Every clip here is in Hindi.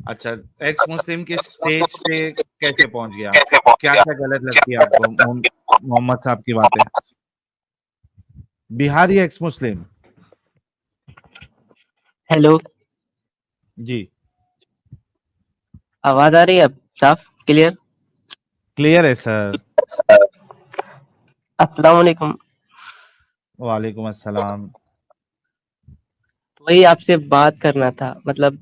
अच्छा, एक्स मुस्लिम के स्टेज पे कैसे पहुंच गया? क्या क्या गलत लगती है आपको मोहम्मद साहब की बातें? बिहारी एक्स मुस्लिम। हेलो। जी। आवाज आ रही है अब साफ क्लियर? क्लियर है सर। अस्सलाम वालेकुम। वालेकुम अस्सलाम। वही आपसे बात करना था, मतलब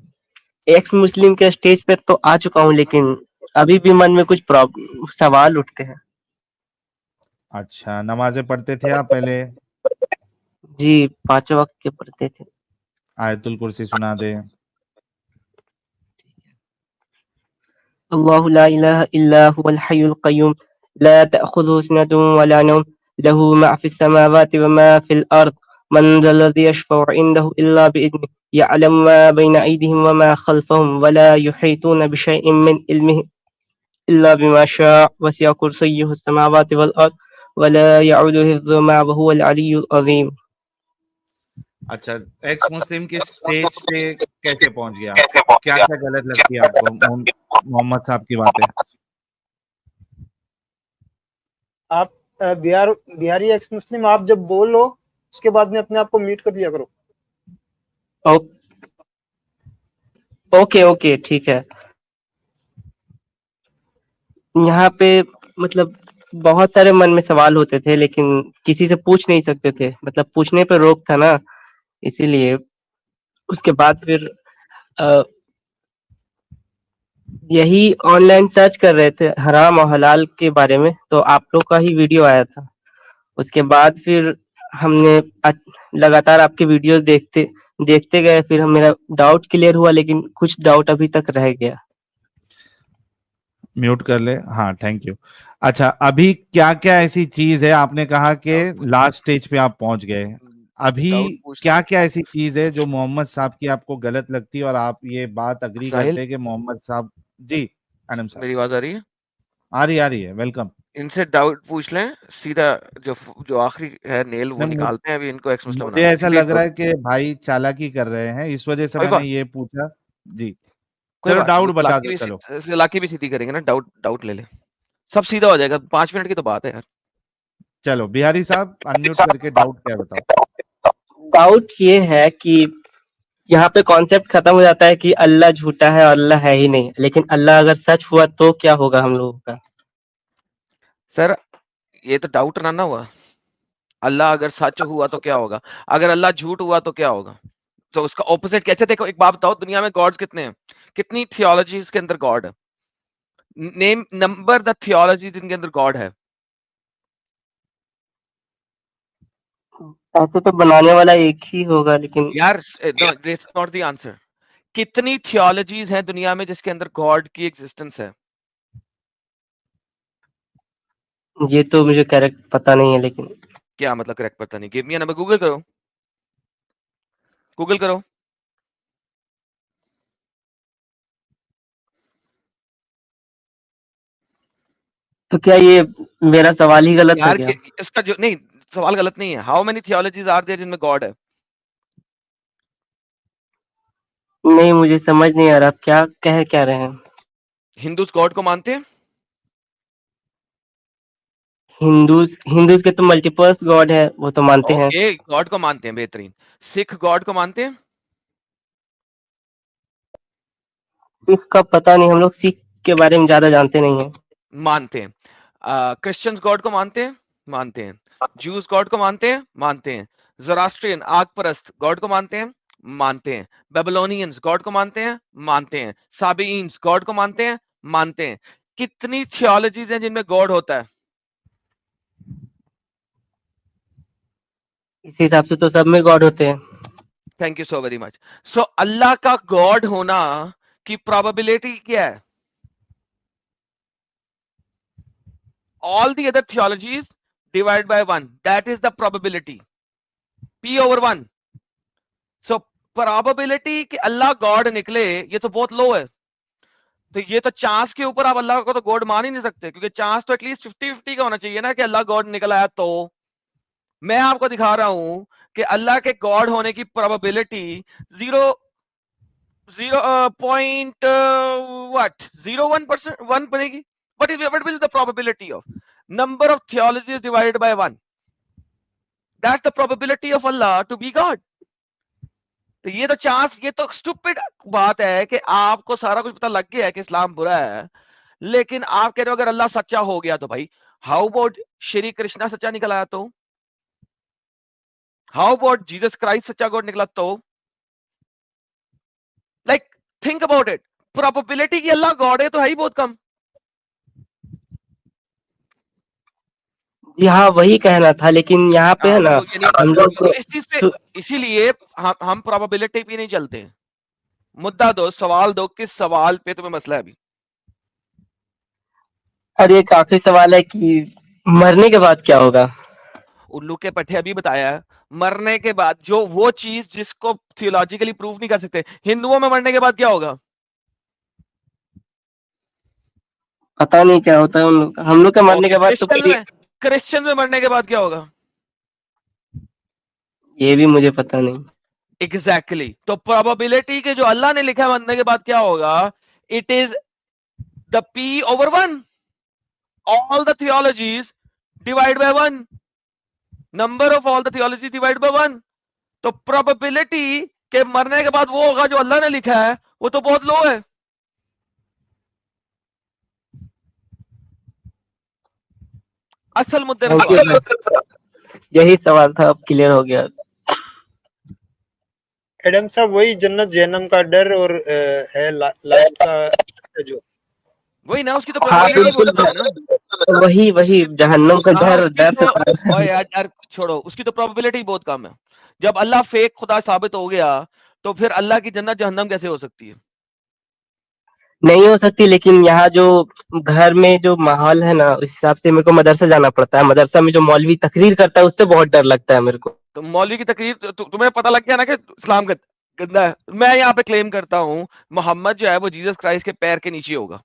एक्स मुस्लिम के स्टेज पर तो आ चुका हूँ, लेकिन अभी भी मन में कुछ प्रॉब्लम सवाल उठते हैं। अच्छा, नमाजें पढ़ते थे आप पहले? जी, पांचों वक्त के पढ़ते थे। आयतुल कुर्सी सुना दे। अल्लाहु ला इलाहा इल्ला हुवल हय्युल क़य्यूम ला तअख़ुज़ुहु सिनतुन व ला नौम लहू मा फ़िस समावाति व मा फ़िल अर्द मन ज़ल्लज़ी यशफ़अु इंदहु इल्ला बिइज़निहि यअलमु मा बैन अयदीहिम व मा ख़ल्फ़हुम व ला युहीतूना बिशैइन मिन इल्मिहि इल्ला बिमा शाअ वसिअ कुर्सिय्युहु समावाति वल अर्द व ला यऊदुहु हिफ़्ज़ुहुमा व हुवल अलिय्युल अज़ीम। अच्छा, एक्स मुस्लिम के स्टेज पे कैसे पहुंच गया? क्या क्या गलत लगती है आपको मोहम्मद साहब की बातें? आप बिहारी एक्स मुस्लिम, आप जब बोलो उसके बाद में अपने आप को म्यूट कर लिया करो। ओ, ओके ओके ठीक है। यहाँ पे मतलब बहुत सारे मन में सवाल होते थे, लेकिन किसी से पूछ नहीं सकते थे, मतलब पूछने पे रोक था ना, इसीलिए। उसके बाद फिर अ, यही ऑनलाइन सर्च कर रहे थे हराम और हलाल के बारे में, तो आप लोग का ही वीडियो आया था। उसके बाद फिर हमने लगातार आपके वीडियोस देखते देखते गए, फिर मेरा डाउट क्लियर हुआ, लेकिन कुछ डाउट अभी तक रह गया। म्यूट कर ले, हाँ थैंक यू। अच्छा, अभी क्या क्या ऐसी चीज है, आपने कहा कि लास्ट स्टेज पे आप पहुंच गए, अभी डाउट पूछना क्या है। क्या ऐसी चीज है जो मोहम्मद साहब की आपको गलत लगती है और आप ये बात अग्री साहिल, करते हैं कि मोहम्मद साहब। जी एनम साहब। मेरी आवाज आ रही है? आ रही है, वेलकम। इनसे डाउट पूछ लें सीधा। जो जो आखिरी है नेल वो नहीं, निकालते हैं, अभी इनको एक्स मुस्लिम मुझे बनाते हैं, ऐसा सीधे लग इनको। रहा है कि भाई चालाकी कर रहे हैं, इस वजह से कोई मैंने बात ये पूछा। जी। कोई चलो बात नहीं, डाउट बता दो, चलो। चालाकी भी सीधी करेंगे ना, डाउट डाउट ले ले, सब सीधा हो जाएगा। 5 मिनट की तो बात है यार। चलो बिहारी साहब अनम्यूट करके डाउट क्या है बताओ। डाउट ये है कि यहाँ पे कॉन्सेप्ट खत्म हो जाता है कि अल्लाह झूठा है और अल्लाह है ही नहीं, लेकिन अल्लाह अगर सच हुआ तो क्या होगा हम लोगों का? सर, ये तो डाउट ना हुआ। अल्लाह अगर सच हुआ तो क्या होगा, अगर अल्लाह झूठ हुआ तो क्या होगा? तो उसका ऑपोजिट कैसे? देखो, एक बात बताओ, दुनिया में गॉड्स कितने हैं? कितनी थियोलॉजीज के अंदर गॉड है? नेम नंबर द थियोलॉजी जिनके अंदर गॉड है। ऐसे तो बनाने वाला एक ही होगा, लेकिन यार no, this not the answer. कितनी थियोलॉजीज हैं दुनिया में जिसके अंदर गॉड की एग्जिस्टेंस है? ये तो मुझे करेक्ट पता नहीं है, लेकिन क्या मतलब करेक्ट पता नहीं? गिव मी नंबर, गूगल करो, गूगल करो। तो क्या ये मेरा सवाल ही गलत था यार क्या? इसका जो नहीं, सवाल गलत नहीं है। हाउ मेनी थियोलॉजीज आर देयर जिनमें गॉड है? नहीं, मुझे समझ नहीं आ रहा आप क्या रहे हैं। हिंदूज गॉड को मानते हैं? हिंदूज हिंदूज के तो मल्टीपल्स गॉड है, वो तो मानते हैं। ओके, गॉड को मानते हैं, बेहतरीन। सिख गॉड को मानते हैं? सिख का पता नहीं, हम लोग सिख के बारे में ज्यादा जानते नहीं है। मानते हैं। क्रिश्चियंस गॉड को मानते हैं? मानते हैं। ज्यूज गॉड को मानते हैं? मानते हैं। जोरास्ट्रियन आग परस्त गॉड को मानते हैं? मानते हैं। बेबीलोनियंस गॉड को मानते हैं? मानते हैं। साबियंस गॉड को मानते हैं? मानते हैं। कितनी थियोलॉजीज हैं जिनमें गॉड होता है? इस हिसाब से तो सब में गॉड होते हैं। Thank you so very much. So अल्लाह का गॉड होना की प्रोबेबिलिटी क्या है? All the other theologies divide by 1, that is the probability, p over 1. So probability कि अल्लाह गॉड निकले, ये तो बहुत लो है। तो ये तो चांस के ऊपर आप अल्लाह को तो गॉड मान ही नहीं सकते, क्योंकि चांस तो एटलीस्ट 50-50 का होना चाहिए ना कि अल्लाह गॉड निकल आया। तो मैं आपको दिखा रहा हूं कि अल्लाह के गॉड होने की प्रोबेबिलिटी 0 0.01% 1 बनेगी. What will the probability of number of theologies divided by 1? That's the probability of Allah to be God. तो ये तो चांस, ये तो स्टूपिड बात है कि आपको सारा कुछ पता लग गया है कि इस्लाम बुरा है, लेकिन आप कह रहे हो अगर अल्लाह सच्चा हो गया तो भाई, हाउ अबाउट श्री कृष्णा सच्चा निकल आया तो, हाउ अबाउट जीसस क्राइस्ट सच्चा गॉड निकला तो, like think about it. Probability कि अल्लाह गॉड है तो है ही बहुत कम. जी हाँ, वही कहना था, लेकिन यहाँ पे है ना हम लोग तो इस चीज पे, इसीलिए हम प्रोबेबिलिटी पे नहीं चलते हैं. मुद्दा दो, सवाल दो, किस सवाल पे तुम्हें मसला है अभी? अरे एक आखिरी सवाल है कि मरने के बाद क्या होगा? उल्लू के पट्टे अभी बताया है. मरने के बाद जो वो चीज जिसको थियोलॉजिकली प्रूव नहीं कर सकते, हिंदुओं में मरने के बाद क्या होगा? पता नहीं क्या होता है उन लोग का। हम लोग के मरने के बाद तो क्रिश्चियन में मरने के बाद क्या होगा? ये भी मुझे पता नहीं. एग्जैक्टली तो प्रोबेबिलिटी के जो अल्लाह ने लिखा है मरने के बाद क्या होगा, it is the P/1. All the theologies divide by 1. Number of all the theology divide by 1. तो प्रोबेबिलिटी के मरने के बाद वो होगा जो अल्लाह ने लिखा है, वो तो बहुत लो है. असल मुद्दे पे सवाल. यही सवाल था, अब क्लियर हो गया. एडम साहब, वही जन्नत जहन्नम का डर और है लाइफ का जो, वही ना, उसकी तो हाँ प्रोबेबिलिटी बिल्कुल, बहुत कम है ना. वही जहन्नम का हाँ, डर, उसकी डर से तो ओए यार यार छोड़ो, उसकी तो प्रोबेबिलिटी बहुत कम है. जब अल्लाह फेक खुदा साबित हो गया तो फिर अल्लाह की जन्नत जहन्नम कैसे हो सकती है? नहीं हो सकती, लेकिन यहाँ जो घर में जो माहौल है ना, उस हिसाब से मेरे को मदरसा जाना पड़ता है. मदरसा में जो मौलवी तकरीर करता है, उससे बहुत डर लगता है मेरे को. तो मौलवी की तकरीर तुम्हें पता लग गया ना कि इस्लाम गंदा है. मैं यहाँ पे क्लेम करता हूँ मोहम्मद जो है वो जीसस क्राइस्ट के पैर के नीचे होगा.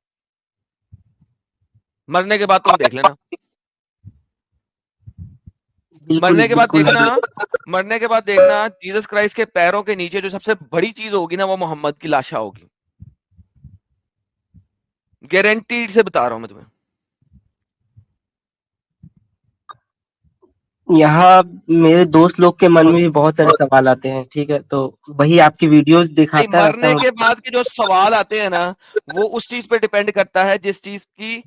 मरने के बाद तुम देख लेना. मरने के बाद देखना जीसस क्राइस्ट के पैरों के नीचे जो सबसे बड़ी चीज होगी ना, वो मोहम्मद की लाशा होगी. गारंटीड से बता रहा हूं मैं तुम्हें. यहाँ मेरे दोस्त लोग के मन में भी बहुत सारे सवाल आते हैं, ठीक है, तो वही आपकी वीडियोस दिखाता रहता मरने हूँ. के बाद के जो सवाल आते हैं ना, वो उस चीज पे डिपेंड करता है जिस चीज की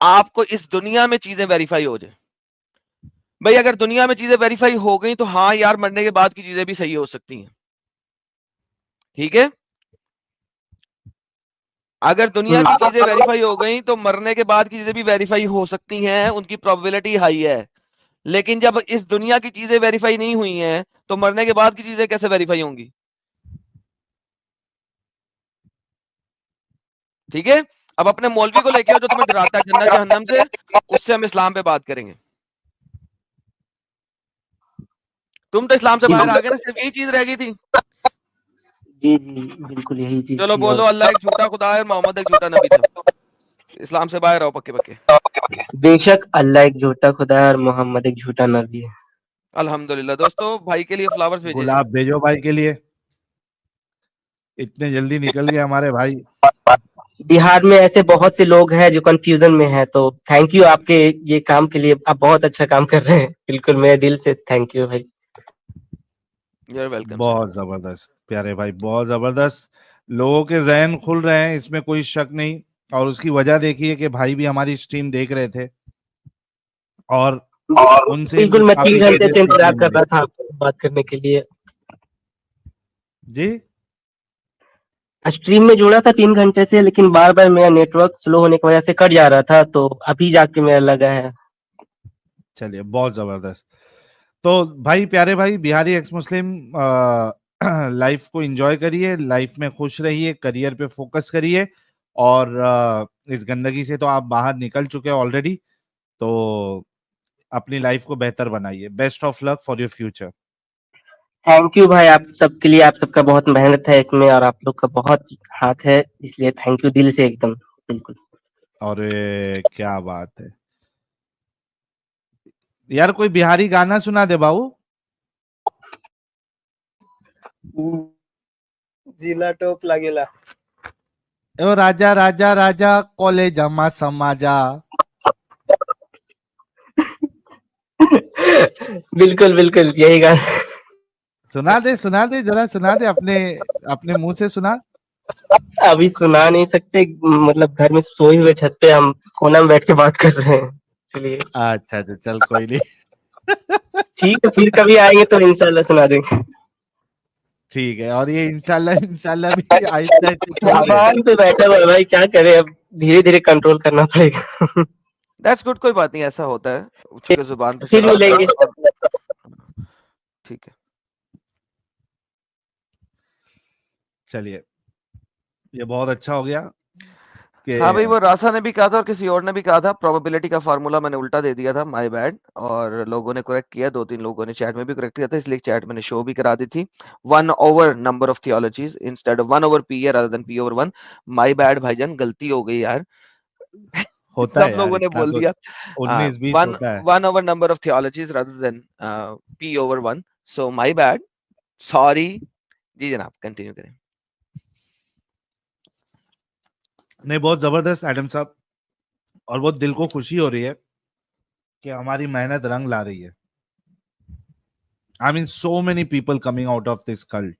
आपको इस दुनिया में चीजें वेरीफाई हो जाए. भाई अगर दुनिया में चीजें वेरीफाई हो गई तो हाँ यार, मरने के बाद की चीजें भी सही हो सकती हैं. ठीक है, अगर दुनिया की चीजें वेरीफाई हो गई तो मरने के बाद की चीजें भी वेरीफाई हो सकती हैं, उनकी प्रोबेबिलिटी हाई है. लेकिन जब इस दुनिया की चीजें वेरीफाई नहीं हुई हैं तो मरने के बाद की चीजें कैसे वेरीफाई होंगी? ठीक है, अब अपने मौलवी को लेके आओ जो तुम्हें डराता है जन्नत जहन्नम से, उससे हम इस्लाम पे बात करेंगे. तुम तो इस्लाम से बाहर आ गए ना, सिर्फ यही चीज रह गई थी. जी बिल्कुल यही चीज चलो थी. बोलो, अल्लाह एक झूठा खुदा है, मोहम्मद एक झूठा नबी था. इस्लाम से बाहर आओ पक्के पक्के. बेशक अल्लाह एक झूठा खुदा है और मोहम्मद एक झूठा नबी है. अल्हम्दुलिल्लाह. दोस्तों भाई के लिए फ्लावर्स भेजिए. गुलाब भेजो भाई के लिए, इतने जल्दी निकल गए हमारे भाई. बिहार में ऐसे बहुत से लोग हैं जो कंफ्यूजन में हैं, तो थैंक यू आपके ये काम के लिए. आप बहुत अच्छा काम कर रहे हैं, बिल्कुल मेरे दिल से थैंक यू भाई. You're welcome, sir. बहुत जबरदस्त प्यारे भाई, बहुत जबरदस्त. लोगों के जहन खुल रहे हैं, इसमें कोई शक नहीं. और उसकी वजह देखिए कि भाई भी हमारी स्ट्रीम देख रहे थे और उनसे बिल्कुल, मैं 3 घंटे से इंतजार सीखने कर मिली. रहा था आपसे बात करने के लिए. जी, स्ट्रीम में जुड़ा था 3 घंटे से, लेकिन बार बार मेरा नेटवर्क स्लो होने की वजह से कट जा रहा था, तो अभी जाके मेरा लगा है. चलिए बहुत जबरदस्त. तो भाई, प्यारे भाई, बिहारी एक्स मुस्लिम लाइफ को एंजॉय करिए, लाइफ में खुश रहिए, करियर पे फोकस करिए. और इस गंदगी से तो आप बाहर निकल चुके हैं ऑलरेडी, तो अपनी लाइफ को बेहतर बनाइए. Best of luck for your future. Thank you भाई, आप सबके लिए. आप सबका बहुत मेहनत है इसमें और आप लोग का बहुत हाथ है, इसलिए थैंक यू दिल से एकदम. बिल्कुल. और क्या बात है यार, कोई बिहारी गाना सुना दे बाबू. जिला टोप लागेला। ओ राजा राजा राजा कॉलेज अम्मा समाजा। बिल्कुल बिल्कुल यही गाना। सुना दे जरा, सुना दे अपने अपने मुंह से सुना। अभी सुना नहीं सकते, मतलब घर में सोए हुए छत पे हम कोना में बैठ के बात कर रहे हैं, इसलिए। अच्छा अच्छा, चल कोई नहीं। ठीक है, फिर कभी आएंगे तो इंशाल्लाह सुना देंगे। ठीक है, और ये इंशाल्लाह भी आहिस्ता आहिस्ता चल रहे। आवाज पे बैठा हुआ है भाई, क्या करें अब, धीरे धीरे कंट्रोल करना पड़ेगा। दैट्स गुड, कोई बात नहीं, ऐसा होता है, चूंकि जुबान पे फिर चढ़ा था। मिलेंगे। ठीक है, चलिए, ये बहुत अच्छा हो गया कि हाँ भाई, वो रासा ने भी कहा था और किसी और ने भी कहा था, प्रोबेबिलिटी का फार्मूला मैंने उल्टा दे दिया था, माय बैड, और लोगों ने करेक्ट किया, 2-3 लोगों ने चैट में भी करेक्ट किया था, इसलिए चैट मैंने शो भी करा दी थी। 1 over number of theologies instead of 1 over P rather than P over 1। My bad भाईजान, गलती हो गई यार। होता सब है यार, लोगों ने इतना बोल तो दिया 19-20 वन होता है। 1 over number of theologies rather than P over 1। So my bad, sorry. जी जनाब, कंटिन्यू करें। नहीं, बहुत जबरदस्त एडम साहब, और बहुत दिल को खुशी हो रही है कि हमारी मेहनत रंग ला रही है। I mean, so many people coming out of this cult.